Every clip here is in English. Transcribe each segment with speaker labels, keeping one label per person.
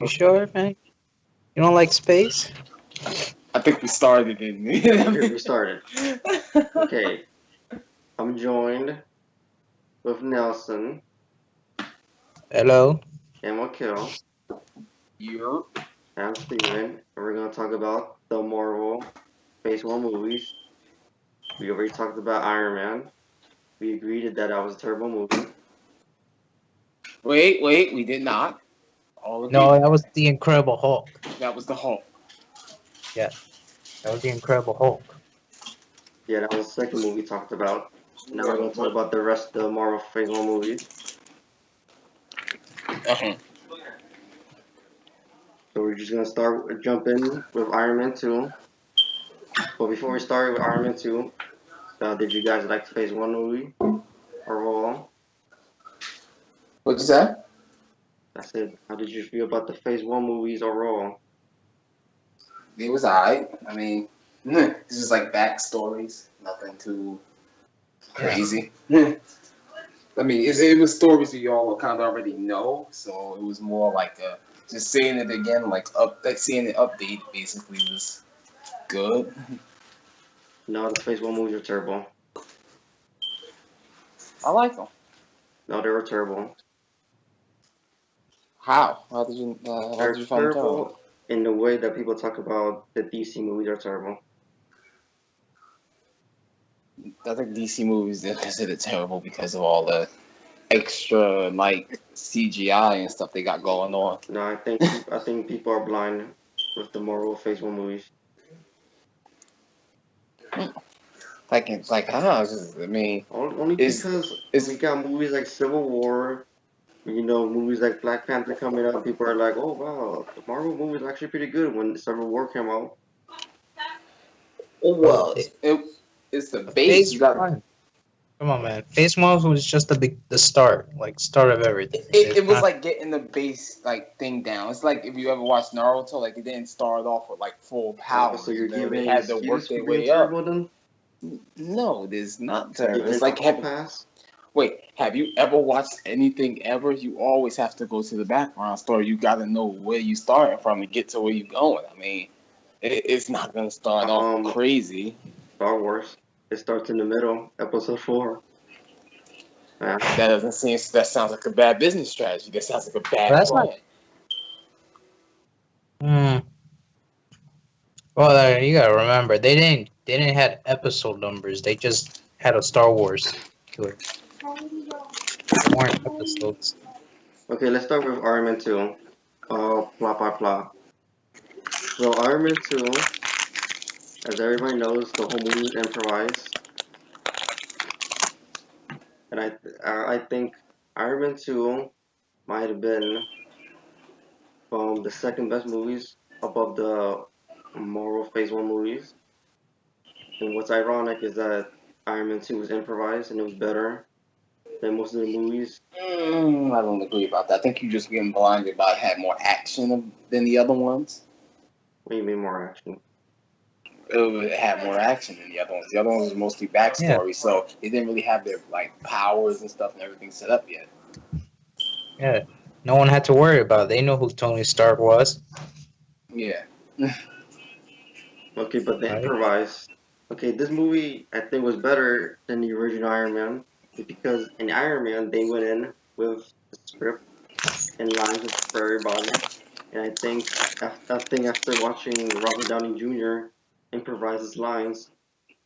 Speaker 1: You sure, man? You don't like space?
Speaker 2: I think we started, didn't we?
Speaker 3: We started. Okay, I'm joined with Nelson
Speaker 1: Hello.
Speaker 3: and Wakil
Speaker 2: You're
Speaker 3: and Steven, and we're gonna talk about the Marvel Phase 1 movies. We already talked about Iron Man. We agreed that that was a terrible movie.
Speaker 2: wait, we did not. All
Speaker 1: No,
Speaker 2: agreed.
Speaker 1: that was the Incredible Hulk.
Speaker 2: That was the Hulk.
Speaker 1: Yeah, that was the Incredible Hulk.
Speaker 3: Yeah, that was the second movie we talked about. Now we're gonna talk about the rest of the Marvel Phase 1 movies.
Speaker 2: Uh-huh.
Speaker 3: So we're just gonna jump in with Iron Man 2. But before we start with Iron Man 2, did you guys like the Phase 1 movie overall?
Speaker 2: What'd you say?
Speaker 3: I said, how did you feel about the Phase 1 movies overall?
Speaker 2: It was alright. I mean, it's just like backstories. Nothing too crazy. I mean, it was stories we all kind of already know, so it was more like just seeing it again, like seeing it update basically was good.
Speaker 3: No, the Phase 1 movies are terrible.
Speaker 2: I like them.
Speaker 3: No, they were terrible.
Speaker 2: How? How
Speaker 3: They're
Speaker 2: did you find them terrible?
Speaker 3: terrible in the way that people talk about the DC movies are terrible.
Speaker 2: I think DC movies they're considered terrible because of all the extra like CGI and stuff they got going on.
Speaker 3: No, I think people are blind with the Marvel Phase 1 movies.
Speaker 2: Like it's like I don't know. I mean,
Speaker 3: Only
Speaker 2: is
Speaker 3: because
Speaker 2: is
Speaker 3: we got movies like Civil War, movies like Black Panther coming out. People are like, oh wow, the Marvel movies are actually pretty good when Civil War came out.
Speaker 2: well, it's the base.
Speaker 1: Phase
Speaker 2: You got
Speaker 1: one. Come on, man. Phase one was just the start, like start of everything.
Speaker 2: it was like getting the base like thing down. It's like if you ever watched Naruto, like it didn't start off with like full powers.
Speaker 3: So you're
Speaker 2: You know, they
Speaker 3: giving
Speaker 2: had to
Speaker 3: excuse
Speaker 2: work
Speaker 3: for
Speaker 2: their
Speaker 3: being
Speaker 2: way up.
Speaker 3: terrible then?
Speaker 2: No, there's not
Speaker 3: You're
Speaker 2: terrible.
Speaker 3: giving
Speaker 2: It's
Speaker 3: it a
Speaker 2: like
Speaker 3: hall pass?
Speaker 2: wait, have you ever watched anything ever? You always have to go to the background story. You got to know where you starting from to get to where you going. I mean, it's not gonna start off
Speaker 3: Um,
Speaker 2: crazy.
Speaker 3: Star Wars. It starts in the middle, episode 4. Yeah.
Speaker 2: That doesn't seem. That sounds like a bad business strategy. That sounds like a bad
Speaker 1: That's not.
Speaker 2: plan.
Speaker 1: Hmm. Well, you gotta remember they didn't have episode numbers. They just had a Star Wars to it. They weren't episodes.
Speaker 3: Okay, let's start with Iron Man 2. Plot by plot. So Iron Man 2, as everybody knows, the whole movie was improvised, and I think Iron Man 2 might have been the second best movies above the Marvel Phase 1 movies. And what's ironic is that Iron Man 2 was improvised and it was better than most of the movies.
Speaker 2: I don't agree about that. I think you're just getting blinded by it had more action than the other ones.
Speaker 3: What do you mean more action?
Speaker 2: It had more action than the other ones. The other ones was mostly
Speaker 1: Yeah,
Speaker 2: backstory, so they didn't really have their like powers and stuff and everything set up yet.
Speaker 1: yeah. No one had to worry about it. They know who Tony Stark was,
Speaker 2: Yeah.
Speaker 3: Okay, but they
Speaker 1: right?
Speaker 3: improvised. Okay, this movie I think was better than the original Iron Man because in Iron Man they went in with the script and lines for everybody. And after watching Robert Downey Jr. improvise his lines,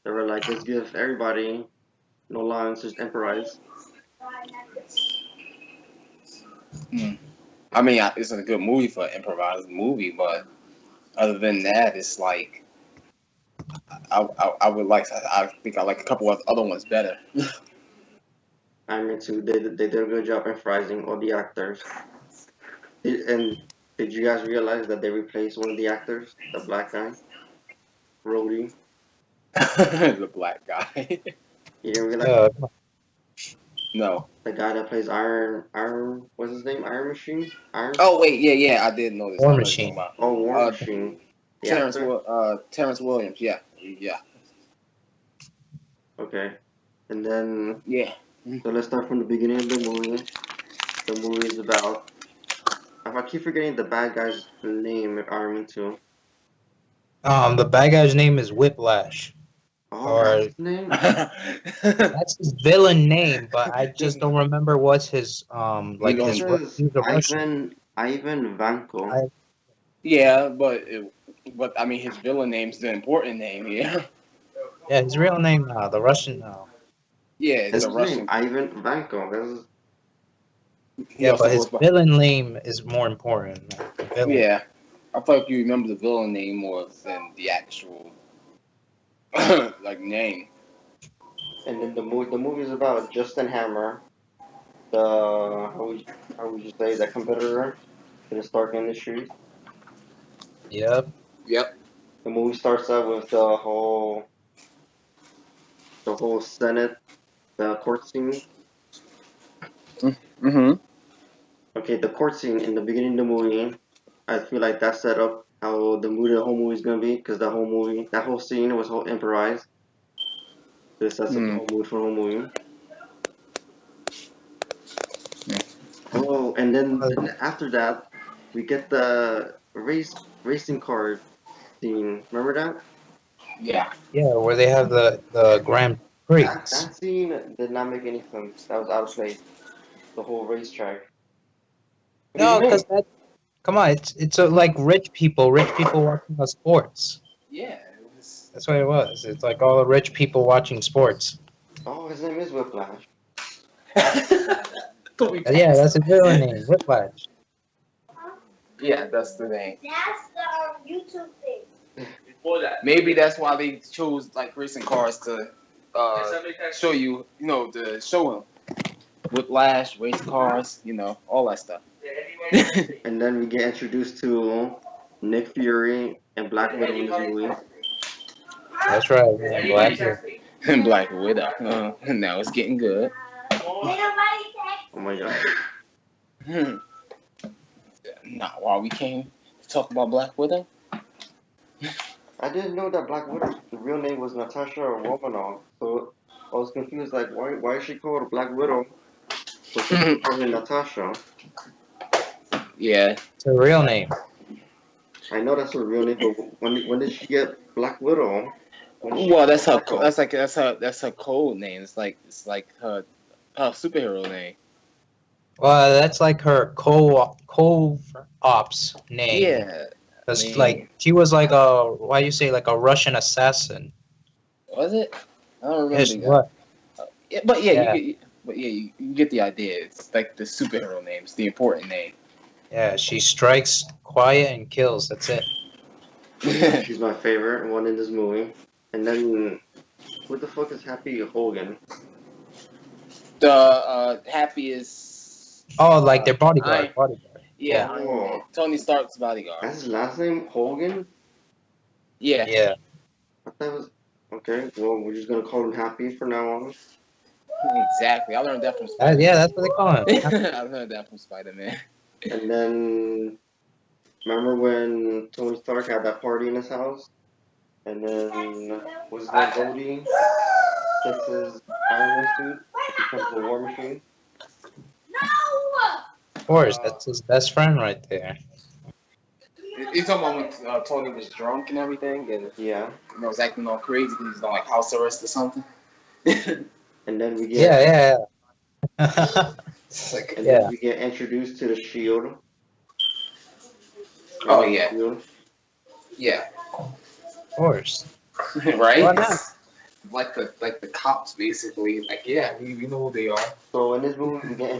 Speaker 3: they were like, let's give everybody no lines, just improvise.
Speaker 2: Hmm. I mean, it's a good movie for an improvised movie, but other than that, it's like I would like. I think I like a couple of other ones better.
Speaker 3: Iron Man 2, they did a good job improvising all the actors. And did you guys realize that they replaced one of the actors, the black guy, Rhodey?
Speaker 2: The black guy.
Speaker 3: You didn't realize
Speaker 1: Yeah,
Speaker 2: No.
Speaker 3: the guy that plays what's his name? Iron Machine? Iron?
Speaker 2: Oh wait, yeah, I did notice.
Speaker 1: War
Speaker 2: I know what you're talking
Speaker 1: Machine.
Speaker 2: about.
Speaker 3: Oh, War
Speaker 2: Uh,
Speaker 3: Machine. The actor?
Speaker 2: Terrence Williams. Yeah.
Speaker 3: Okay. And then,
Speaker 2: Yeah.
Speaker 3: so let's start from the beginning of the movie. The movie is about I keep forgetting the bad guy's name in Iron Man 2.
Speaker 1: The bad guy's name is Whiplash.
Speaker 3: Oh,
Speaker 1: Or
Speaker 3: that's his name?
Speaker 1: that's his villain name, but I just don't remember what's his like
Speaker 2: don't-
Speaker 1: his.
Speaker 3: This is
Speaker 1: He's a Russian.
Speaker 3: Ivan Vanko.
Speaker 2: Yeah, but I mean, his villain name's the important name. Yeah.
Speaker 1: Yeah, his real name the Russian.
Speaker 2: Yeah, it's
Speaker 3: That's
Speaker 2: a
Speaker 3: his
Speaker 2: Russian.
Speaker 3: name, Ivan Vanko. That's
Speaker 2: He
Speaker 1: Yeah,
Speaker 2: also
Speaker 1: but his
Speaker 2: goes by.
Speaker 1: villain name is more important. The villain.
Speaker 2: Yeah, I feel like you remember the villain name more than the actual like name.
Speaker 3: and then the movie is about Justin Hammer, the how would you say the competitor to the Stark Industries.
Speaker 1: Yep.
Speaker 2: Yep.
Speaker 3: The movie starts out with the whole Senate, the court scene.
Speaker 2: Mm-hmm.
Speaker 3: Okay, the court scene in the beginning of the movie, I feel like that set up how the mood of the whole movie is gonna be, because the whole movie, that whole scene was whole improvised. This sets up the whole mood for the whole movie. Oh, and then after that, we get the racing car scene. Remember that?
Speaker 2: Yeah.
Speaker 1: Yeah, where they have the Grand Prix.
Speaker 3: That scene did not make any sense. That was out of place. The whole racetrack. What do you
Speaker 1: No,
Speaker 3: mean?
Speaker 1: because that. Come on, it's like rich people watching the sports.
Speaker 2: Yeah. It was...
Speaker 1: That's what it was. It's like all the rich people watching sports.
Speaker 3: Oh, his name is Whiplash.
Speaker 1: Yeah, that's his villain name, Whiplash.
Speaker 2: Yeah, that's the name.
Speaker 4: That's the YouTube thing.
Speaker 2: Maybe that's why they chose like racing cars to show you, to show him Whiplash, race cars, all that stuff.
Speaker 3: And then we get introduced to Nick Fury and Black Widow in this movie.
Speaker 1: That's right, man. Black Widow.
Speaker 2: And Black Widow. Now it's getting good.
Speaker 3: Oh my god.
Speaker 2: Not while we came to talk about Black Widow.
Speaker 3: I didn't know that Black Widow, the real name was Natasha Romanoff. So I was confused, like, why is she called Black Widow? So she called her Natasha.
Speaker 2: Yeah.
Speaker 1: It's her real name.
Speaker 3: I know that's her real name, but when did she get Black Widow?
Speaker 2: Well, that's her. That's her code name. It's like her superhero name.
Speaker 1: Well, that's like her co-ops name.
Speaker 2: Yeah.
Speaker 1: Because like she was like why you say like a Russian assassin?
Speaker 2: Was it? I don't remember.
Speaker 1: Yes, what?
Speaker 2: Yeah, but yeah,
Speaker 1: Yeah.
Speaker 2: you get the idea. It's like the superhero name. It's the important name.
Speaker 1: Yeah, she strikes quiet and kills. That's it.
Speaker 3: She's my favorite one in this movie. And then, who the fuck is Happy Hogan?
Speaker 2: The Happy is.
Speaker 1: Oh, like their bodyguard.
Speaker 2: Yeah,
Speaker 3: Oh.
Speaker 2: Tony Stark's bodyguard.
Speaker 3: That's his last name, Hogan?
Speaker 2: Yeah.
Speaker 1: Yeah.
Speaker 3: I thought it was okay. Well, we're just gonna call him Happy from now on.
Speaker 2: Exactly. I learned that from Spider-Man.
Speaker 1: Yeah, that's what they call him.
Speaker 2: I learned that from Spider-Man.
Speaker 3: And then, remember when Tony Stark had that party in his house? And then, was that Rhodey takes his Iron Man suit and becomes the War Machine?
Speaker 1: Of course, that's his best friend right there.
Speaker 2: You talking about when Tony was drunk and everything, and
Speaker 3: Yeah.
Speaker 2: was acting all crazy because he was on like house arrest or something?
Speaker 3: And then we get
Speaker 1: Yeah.
Speaker 3: and then we get introduced to the Shield.
Speaker 2: Oh yeah,
Speaker 3: Shield.
Speaker 2: yeah.
Speaker 1: Of course.
Speaker 2: Right?
Speaker 1: Why not?
Speaker 2: Like the cops basically. Like yeah, we know who they are.
Speaker 3: So in this movie, we get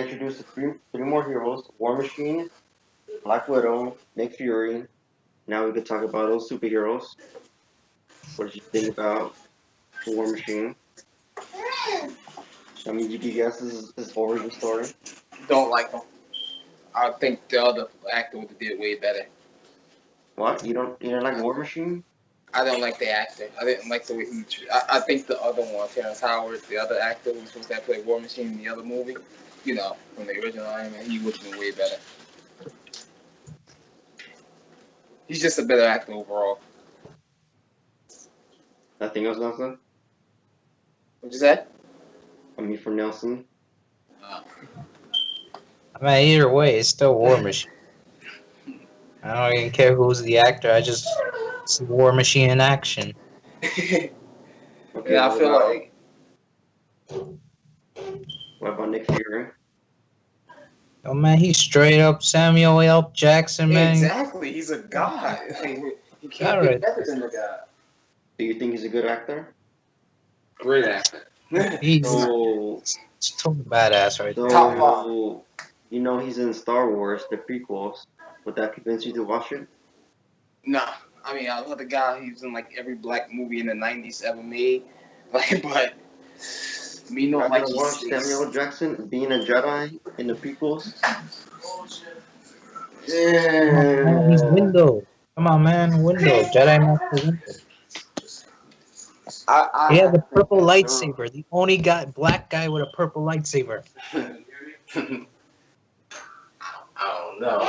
Speaker 3: introduced to three more heroes: War Machine, Black Widow, Nick Fury. Now we could talk about those superheroes. What did you think about the War Machine? I mean, you can guess his origin story.
Speaker 2: Don't like them. I think the other actor would have did way better.
Speaker 3: What? You don't like War Machine?
Speaker 2: I don't like the actor. I didn't like the way he. I think the other one, Terrence Howard, the other actor who was supposed to play War Machine in the other movie, from the original Iron Man, he would have been way better. He's just a better actor overall.
Speaker 3: Nothing else, Nelson?
Speaker 2: What'd you say?
Speaker 3: I mean, for Nelson.
Speaker 1: I mean, either way, it's still War Machine. I don't even care who's the actor. I just see War Machine in action.
Speaker 3: Okay,
Speaker 2: Yeah, I feel like
Speaker 3: what about Nick Fury?
Speaker 1: Oh man, he's straight up Samuel L. Jackson, man.
Speaker 2: exactly. He's a god. Like, you can't
Speaker 1: Alright.
Speaker 2: get better than the guy.
Speaker 3: Do you think he's a good actor?
Speaker 2: Great actor.
Speaker 1: He's
Speaker 3: So,
Speaker 1: total badass right there.
Speaker 2: Top
Speaker 3: so you know he's in Star Wars, the prequels. Would that convince you to watch it?
Speaker 2: Nah, I mean, I love the guy. He was in like every black movie in the '90s ever made. Like, but me
Speaker 3: You're
Speaker 2: not
Speaker 3: not
Speaker 2: like
Speaker 3: gonna watch Samuel L. Jackson being a Jedi in the prequels?
Speaker 1: Man, he's Window. Come on, man, Window. Jedi Master Window.
Speaker 2: I
Speaker 1: He has a
Speaker 2: think
Speaker 1: purple
Speaker 2: that's
Speaker 1: lightsaber. The only black guy with a purple lightsaber.
Speaker 2: I don't know.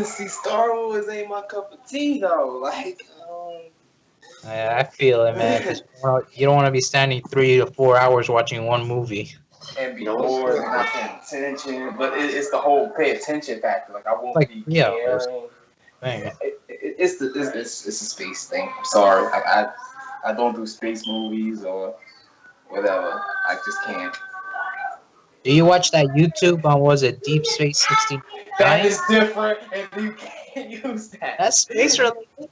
Speaker 2: See, Star Wars ain't my cup of tea though. Like,
Speaker 1: I feel it, man. 'Cause you don't want to be standing 3 to 4 hours watching one movie.
Speaker 2: and be bored and not paying attention. But it's the whole pay attention factor. Like, I won't
Speaker 1: Like,
Speaker 2: be
Speaker 1: yeah,
Speaker 2: caring.
Speaker 1: Man.
Speaker 2: It's a space thing. I'm sorry. I don't do space movies or whatever. I just can't.
Speaker 1: Do you watch that YouTube on, was it Deep Space 69?
Speaker 2: That is different, and you can't use that.
Speaker 1: That's space related.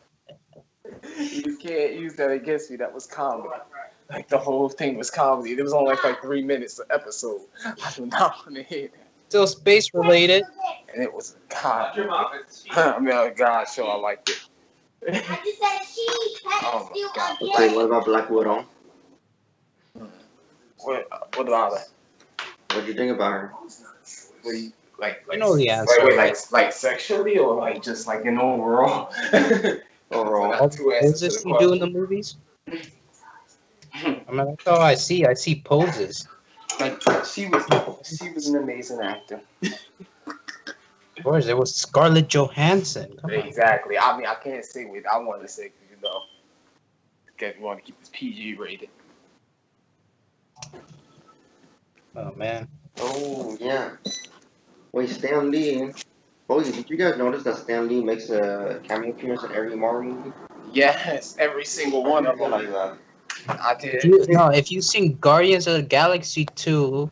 Speaker 2: You can't use that against me. That was comedy. Like, the whole thing was comedy. It was only like 3 minutes an episode. I do not want to hear that.
Speaker 1: Still space related.
Speaker 2: And it was a god. I mean, a god show. I liked it. Oh my god.
Speaker 3: Okay, what about Black Widow?
Speaker 2: What about that?
Speaker 3: What do you think about her?
Speaker 2: What do you, like,
Speaker 1: You know the answer.
Speaker 2: like sexually or like just like in overall?
Speaker 3: Overall.
Speaker 2: Got two
Speaker 1: What
Speaker 2: answers
Speaker 1: does
Speaker 2: to
Speaker 1: he
Speaker 2: the
Speaker 1: do in the
Speaker 2: question.
Speaker 1: movies? I mean, that's all I see. I see poses.
Speaker 2: Like, she was an amazing actor.
Speaker 1: Of course, it was Scarlett Johansson. Come on.
Speaker 2: Exactly. I mean, I can't say what I wanted to say because because we want to keep this PG rated.
Speaker 1: Oh man.
Speaker 3: Oh, yeah. Wait, Stan Lee. Oh, did you guys notice that Stan Lee makes a cameo appearance in every Marvel movie?
Speaker 2: Yes, every single one of
Speaker 3: I
Speaker 2: them.
Speaker 3: like that.
Speaker 2: I did.
Speaker 1: If you've seen Guardians of the Galaxy 2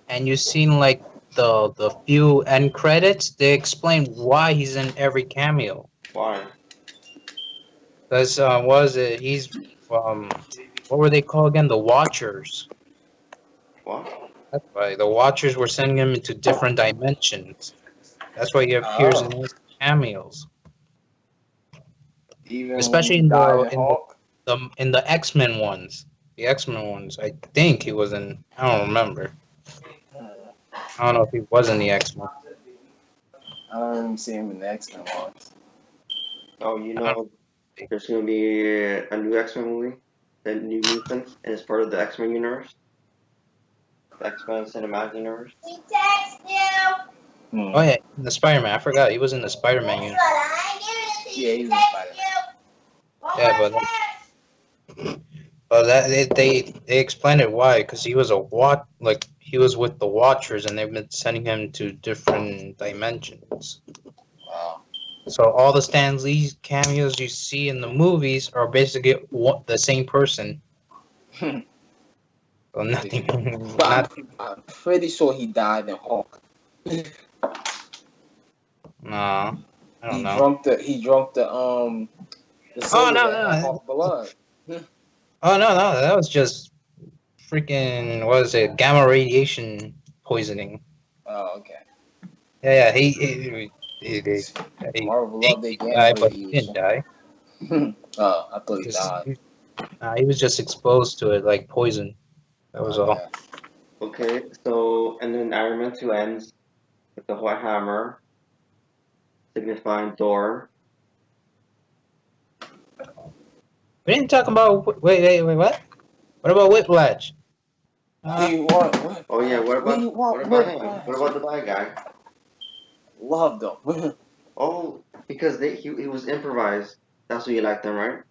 Speaker 1: and you've seen like the few end credits, they explain why he's in every cameo.
Speaker 3: Why?
Speaker 1: Because he's what were they called again? The Watchers.
Speaker 3: What?
Speaker 1: That's why the Watchers were sending him into different dimensions. That's why he appears in those cameos.
Speaker 2: Even
Speaker 1: Especially
Speaker 2: when he died Hulk.
Speaker 1: In the X-Men ones. The X-Men ones. I think he was in. I don't remember. I don't know if he was in the X-Men.
Speaker 2: I don't even see him in the X-Men ones.
Speaker 3: Oh, you know, there's gonna be a new X-Men movie, the New Mutants, and it's part of the X-Men universe. The X-Men cinematic universe.
Speaker 4: We text you.
Speaker 1: Oh yeah, in the Spider-Man. I forgot he was in the Spider-Man universe.
Speaker 2: Yeah, he's in Spider-Man.
Speaker 1: Yeah, but they explained it why, because he was he was with the Watchers and they've been sending him to different dimensions.
Speaker 2: Wow.
Speaker 1: So all the Stan Lee cameos you see in the movies are basically the same person. So nothing.
Speaker 2: But I'm pretty sure he died in Hulk.
Speaker 1: No, I don't
Speaker 2: He
Speaker 1: know.
Speaker 2: drunk the
Speaker 1: Oh,
Speaker 2: soda
Speaker 1: no,
Speaker 2: that had Hulk blood.
Speaker 1: Oh no, that was just freaking what is it? Gamma radiation poisoning.
Speaker 2: Oh, okay.
Speaker 1: Yeah, he
Speaker 2: Marvel love their gamma
Speaker 1: died, but he didn't
Speaker 2: radiation.
Speaker 1: die.
Speaker 2: Oh, I thought he died.
Speaker 1: He was just exposed to it like poison. That was all.
Speaker 2: Okay.
Speaker 3: Okay, so and then Iron Man 2 ends with the White Hammer, signifying Thor.
Speaker 1: We didn't talk about wait, what? What about Whiplash?
Speaker 2: What?
Speaker 3: Oh yeah, what about
Speaker 2: What
Speaker 3: him? What about the bad guy?
Speaker 2: Loved them.
Speaker 3: Oh, because he was improvised. That's why you like them, right?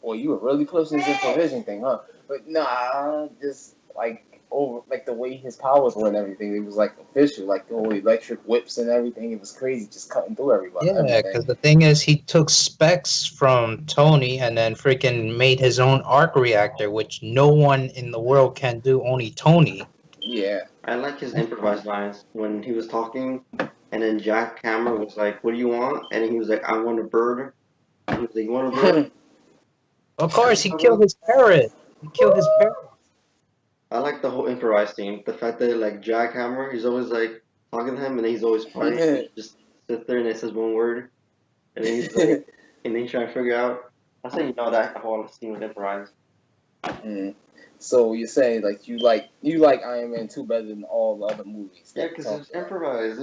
Speaker 2: Well, you were really pushing this improvisation thing, huh? But nah, just like over like the way his powers were and everything. It was like official, like the whole electric whips and everything. It was crazy, just cutting through everybody.
Speaker 1: Yeah,
Speaker 2: everything.
Speaker 1: because the thing is, he took specs from Tony and then freaking made his own arc reactor, which no one in the world can do, only Tony.
Speaker 2: Yeah.
Speaker 3: I like his improvised lines when he was talking, and then Jack Hammer was like, "What do you want?" And he was like, "I want a bird." And he was like, "You want a bird?"
Speaker 1: Of course, he killed his parrot. He killed his parrot.
Speaker 3: I like the whole improvised scene. The fact that like Jack Hammer, he's always like talking to him, and then he's always quiet. He just sits there and it says one word, and then he's like, and then he's trying to figure out. I say, you know, that whole scene was improvised.
Speaker 2: Mm. So you're saying like you like Iron Man 2 better than all the other movies?
Speaker 3: Yeah, because it's improvised.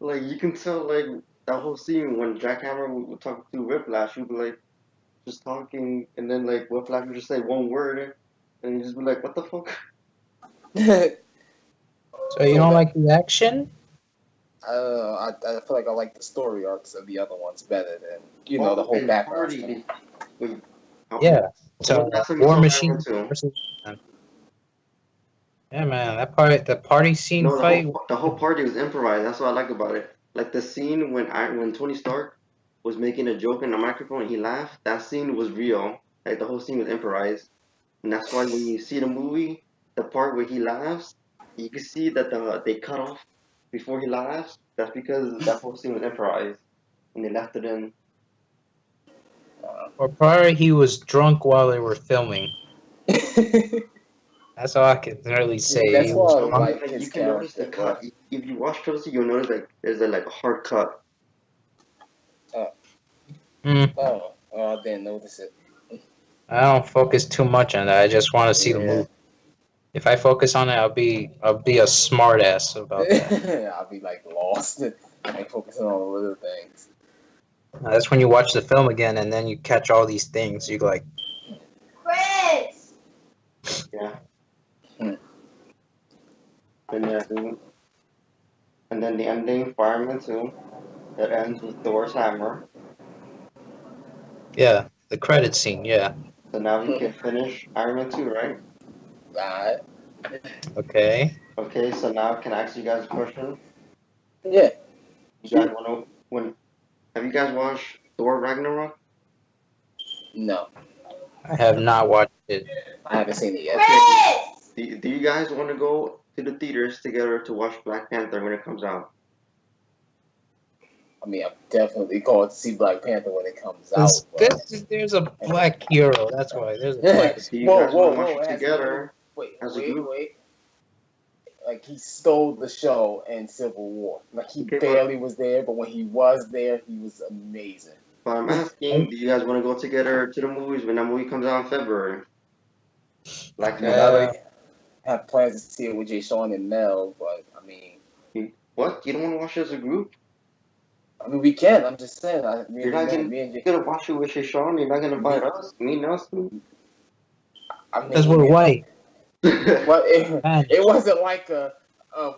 Speaker 3: Like you can tell, like that whole scene when Jack Hammer would talk to Whiplash, he'd be like just talking, and then like Whiplash would just say one word, and he'd just be like, "What the fuck?"
Speaker 1: So you don't like the action?
Speaker 2: I feel like I like the story arcs of the other ones better than the whole
Speaker 3: and
Speaker 2: background.
Speaker 3: Hardy, wait,
Speaker 1: Yeah. So
Speaker 3: that's what
Speaker 1: War
Speaker 3: we saw
Speaker 1: Machine
Speaker 3: Iron Man 2.
Speaker 1: versus. Yeah, man, the party scene
Speaker 3: No,
Speaker 1: fight.
Speaker 3: the whole party was improvised. That's what I like about it. Like the scene when Tony Stark was making a joke in the microphone and he laughed. That scene was real. Like the whole scene was improvised, and that's why when you see the movie, the part where he laughs, you can see that they cut off before he laughs. That's because that whole scene was improvised, and they left it in.
Speaker 1: Or probably he was drunk while they were filming. That's all I can really say.
Speaker 2: That's
Speaker 1: He
Speaker 2: why
Speaker 1: was
Speaker 2: I
Speaker 1: drunk.
Speaker 2: like
Speaker 3: Like,
Speaker 2: his
Speaker 3: you can notice the
Speaker 2: character.
Speaker 3: cut. If you watch closely, you'll notice like there's like a hard cut.
Speaker 1: Mm,
Speaker 2: I didn't notice it.
Speaker 1: I don't focus too much on that. I just want to see the
Speaker 2: Yeah.
Speaker 1: movie. If I focus on it, I'll be a smart ass about that.
Speaker 2: I'll be like lost and focusing on the little things.
Speaker 1: That's when you watch the film again, and then you catch all these things. You go like,
Speaker 4: Chris.
Speaker 3: Yeah.
Speaker 2: Hmm.
Speaker 3: And then the ending, Fireman 2, that ends with Thor's hammer.
Speaker 1: yeah, the credit scene. Yeah.
Speaker 3: So now we can finish Iron Man 2, right?
Speaker 2: Alright.
Speaker 1: Okay.
Speaker 3: Okay, so now can I ask you guys a question?
Speaker 2: Yeah.
Speaker 3: You guys want to have you guys watched Thor Ragnarok?
Speaker 2: No,
Speaker 1: I have not watched it.
Speaker 2: I haven't seen it yet.
Speaker 4: Chris.
Speaker 3: Do you guys want to go to the theaters together to watch Black Panther when it comes out?
Speaker 2: I mean, I'm definitely going to see Black Panther when it comes out.
Speaker 1: There's a black hero. That's why there's a black.
Speaker 3: Do you guys want to watch it
Speaker 2: It has
Speaker 3: together?
Speaker 2: Wait,
Speaker 3: as a group?
Speaker 2: Like he stole the show in Civil War. Like he
Speaker 3: Okay,
Speaker 2: barely was there, but when he was there, he was amazing.
Speaker 3: But I'm asking, do you guys want to go together to the movies when that movie comes out in February? Black
Speaker 2: I
Speaker 3: Panther.
Speaker 2: already have plans to see it with Jay Sean and Mel, but I mean,
Speaker 3: What? You don't want to watch it as a group?
Speaker 2: we can. I'm just saying.
Speaker 3: You're gonna watch it with Sean. You're not gonna invite us, me and Nelson.
Speaker 1: Because we're white.
Speaker 2: Well,
Speaker 1: Man.
Speaker 2: it wasn't like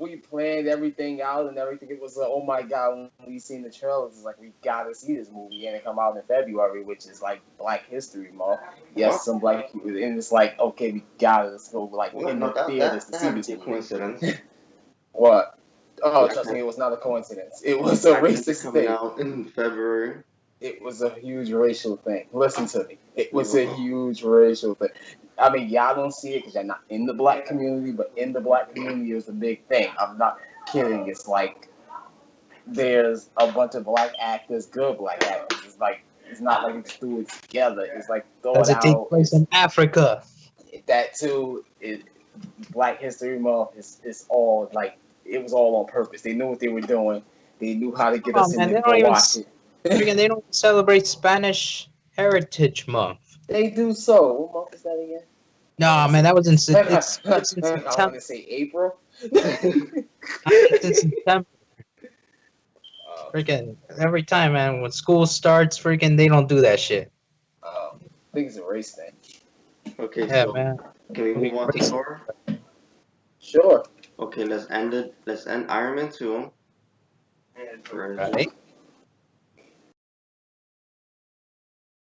Speaker 2: we planned everything out and everything. It was oh my god, when we seen the trailers, it's like we gotta see this movie and it come out in February, which is like Black History Month. Yes, some black people, and it's like okay, we gotta go like in the theaters to see this movie.
Speaker 3: Coincidence.
Speaker 2: What? Oh, trust me, it was not a coincidence. It was a racist
Speaker 3: coming
Speaker 2: thing.
Speaker 3: out in February.
Speaker 2: It was a huge racial thing. Listen to me. It was a huge racial thing. I mean, y'all don't see it because you're not in the black community, but in the black community, it was a big thing. I'm not kidding. It's like there's a bunch of black actors, good black actors. It's like it's not like we just threw it together. It's like throw
Speaker 1: Does
Speaker 2: it
Speaker 1: it take
Speaker 2: out.
Speaker 1: place in Africa?
Speaker 2: That too. Black History Month is all like it was all on purpose. They knew what they were doing. They knew how to get us in
Speaker 1: Man,
Speaker 2: there to go watch it.
Speaker 1: Freaking, they don't celebrate Spanish Heritage Month.
Speaker 2: They do so. What month is that again?
Speaker 1: No, man, that was in it's in
Speaker 2: I
Speaker 1: September.
Speaker 2: want to say April.
Speaker 1: It's in September. Freaking every time, man. When school starts, freaking, they don't do that shit.
Speaker 2: I think it's a race thing.
Speaker 3: Okay,
Speaker 1: Yeah,
Speaker 3: so
Speaker 1: man.
Speaker 3: can we move on to Thor?
Speaker 2: Sure.
Speaker 3: Okay, let's end it. Let's end Iron Man 2.
Speaker 1: Right.